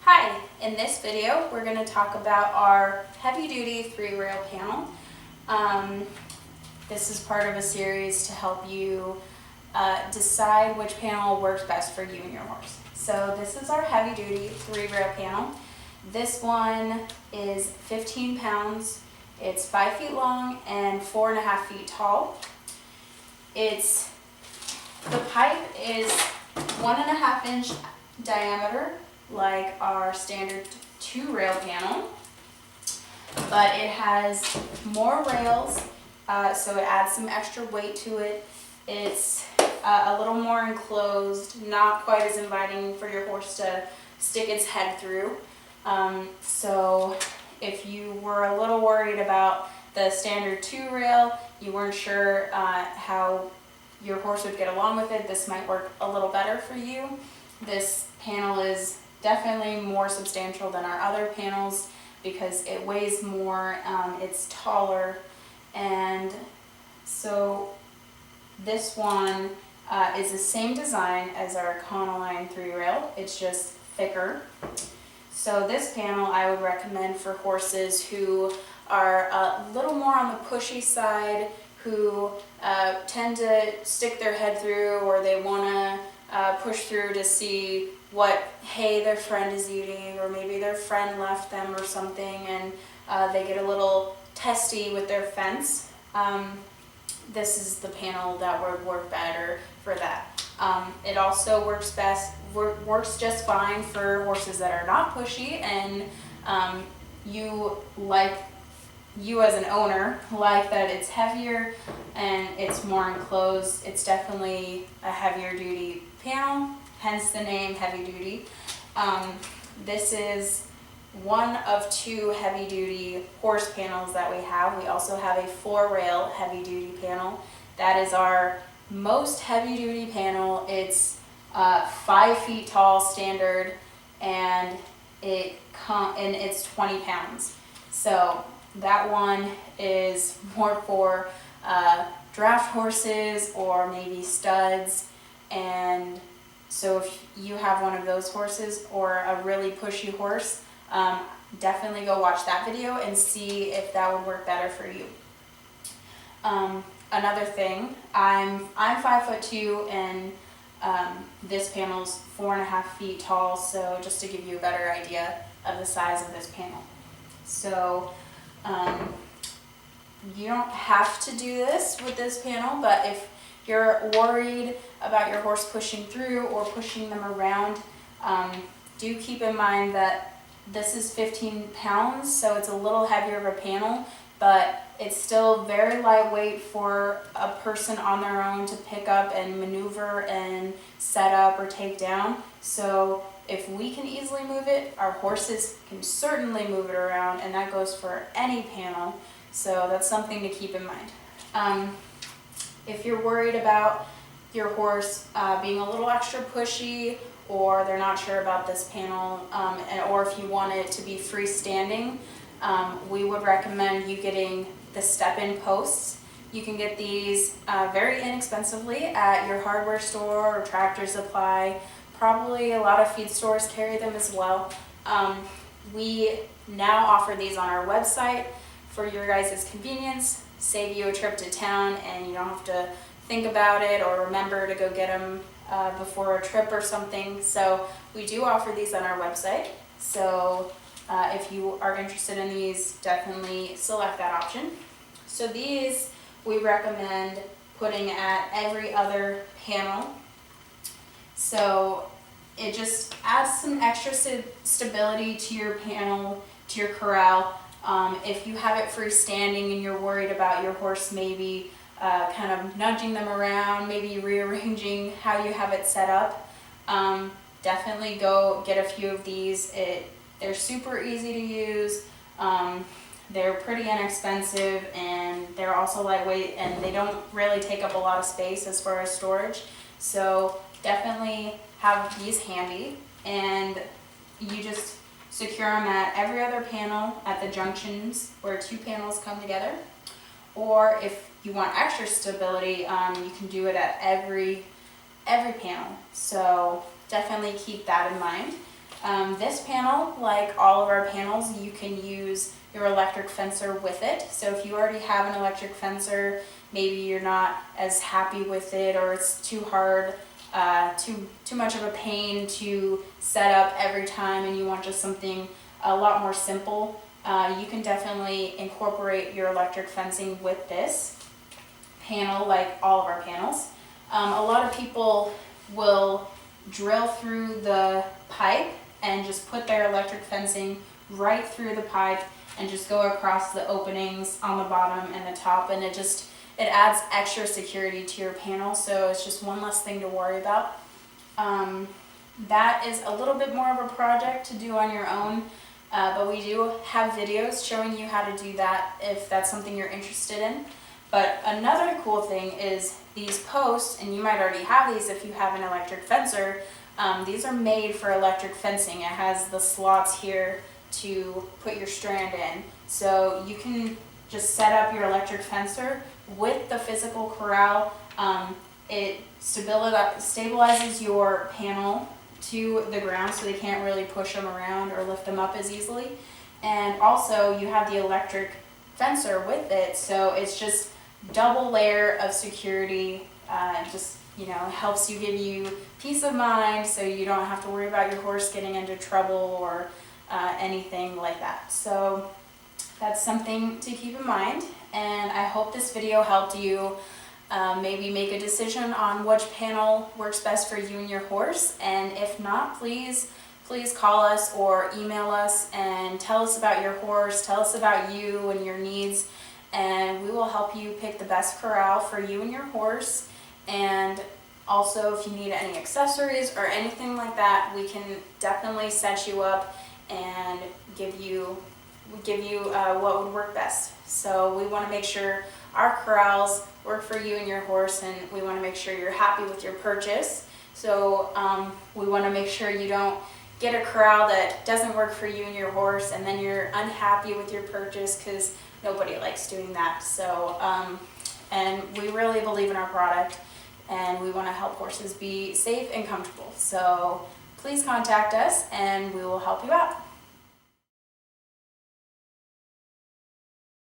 Hi, in this video we're going to talk about our heavy-duty 3-rail panel. This is part of a series to help you decide which panel works best for you and your horse. So this is our heavy-duty 3-rail panel. This one is 15 pounds. It's 5 feet long and 4.5 feet tall. The pipe is 1.5 inch diameter, like our standard 2-rail panel, but it has more rails, so it adds some extra weight to it. It's a little more enclosed, not quite as inviting for your horse to stick its head through. So if you were a little worried about the standard 2-rail, you weren't sure how your horse would get along with it, this might work a little better for you. This panel is definitely more substantial than our other panels because it weighs more, it's taller, and so this one is the same design as our Econoline 3-rail, it's just thicker. So this panel I would recommend for horses who are a little more on the pushy side, who tend to stick their head through, or they want to push through to see what hay their friend is eating, or maybe their friend left them or something, and they get a little testy with their fence. This is the panel that would work better for that. It also works just fine for horses that are not pushy, and you as an owner like that it's heavier and it's more enclosed. It's definitely a heavier duty panel, hence the name heavy duty. This is one of 2 heavy duty horse panels that we have. We also have a 4-rail heavy duty panel. That is our most heavy duty panel. It's 5 feet tall standard, and it's 20 pounds. So that one is more for draft horses or maybe studs, and so if you have one of those horses or a really pushy horse, definitely go watch that video and see if that would work better for you. Another thing, I'm 5'2", and this panel's 4.5 feet tall, so just to give you a better idea of the size of this panel. So you don't have to do this with this panel, but if you're worried about your horse pushing through or pushing them around, do keep in mind that this is 15 pounds, so it's a little heavier of a panel, but it's still very lightweight for a person on their own to pick up and maneuver and set up or take down. So if we can easily move it, our horses can certainly move it around, and that goes for any panel. So that's something to keep in mind. If you're worried about your horse being a little extra pushy, or they're not sure about this panel, or if you want it to be freestanding, we would recommend you getting the step-in posts. You can get these very inexpensively at your hardware store or Tractor Supply. Probably a lot of feed stores carry them as well. We now offer these on our website for your guys' convenience, save you a trip to town, and you don't have to think about it or remember to go get them before a trip or something. So we do offer these on our website. So if you are interested in these, definitely select that option. So these we recommend putting at every other panel. So it just adds some extra stability to your panel, to your corral. If you have it freestanding and you're worried about your horse maybe kind of nudging them around, maybe rearranging how you have it set up, definitely go get a few of these. They're super easy to use. They're pretty inexpensive, and they're also lightweight, and they don't really take up a lot of space as far as storage. So definitely have these handy, and you just secure them at every other panel at the junctions where 2 panels come together. Or if you want extra stability, you can do it at every panel. So definitely keep that in mind. This panel, like all of our panels, you can use your electric fencer with it. So if you already have an electric fencer, maybe you're not as happy with it, or it's too hard, too much of a pain to set up every time, and you want just something a lot more simple, you can definitely incorporate your electric fencing with this panel, like all of our panels. A lot of people will drill through the pipe and just put their electric fencing right through the pipe and just go across the openings on the bottom and the top, and it adds extra security to your panel, so it's just one less thing to worry about. That is a little bit more of a project to do on your own, but we do have videos showing you how to do that if that's something you're interested in. But another cool thing is these posts, and you might already have these if you have an electric fencer. These are made for electric fencing. It has the slots here to put your strand in. So you can just set up your electric fencer with the physical corral. It stabilizes your panel to the ground, so they can't really push them around or lift them up as easily. And also you have the electric fencer with it, so it's just double layer of security. Just, helps give you peace of mind, so you don't have to worry about your horse getting into trouble or anything like that. So that's something to keep in mind, and I hope this video helped you maybe make a decision on which panel works best for you and your horse. And if not, please call us or email us and tell us about your horse, tell us about you and your needs, and we will help you pick the best corral for you and your horse. And also, if you need any accessories or anything like that, we can definitely set you up and give you what would work best. So we want to make sure our corrals work for you and your horse, and we want to make sure you're happy with your purchase. So we want to make sure you don't get a corral that doesn't work for you and your horse, and then you're unhappy with your purchase, because nobody likes doing that. So and we really believe in our product, and we want to help horses be safe and comfortable. So please contact us and we will help you out.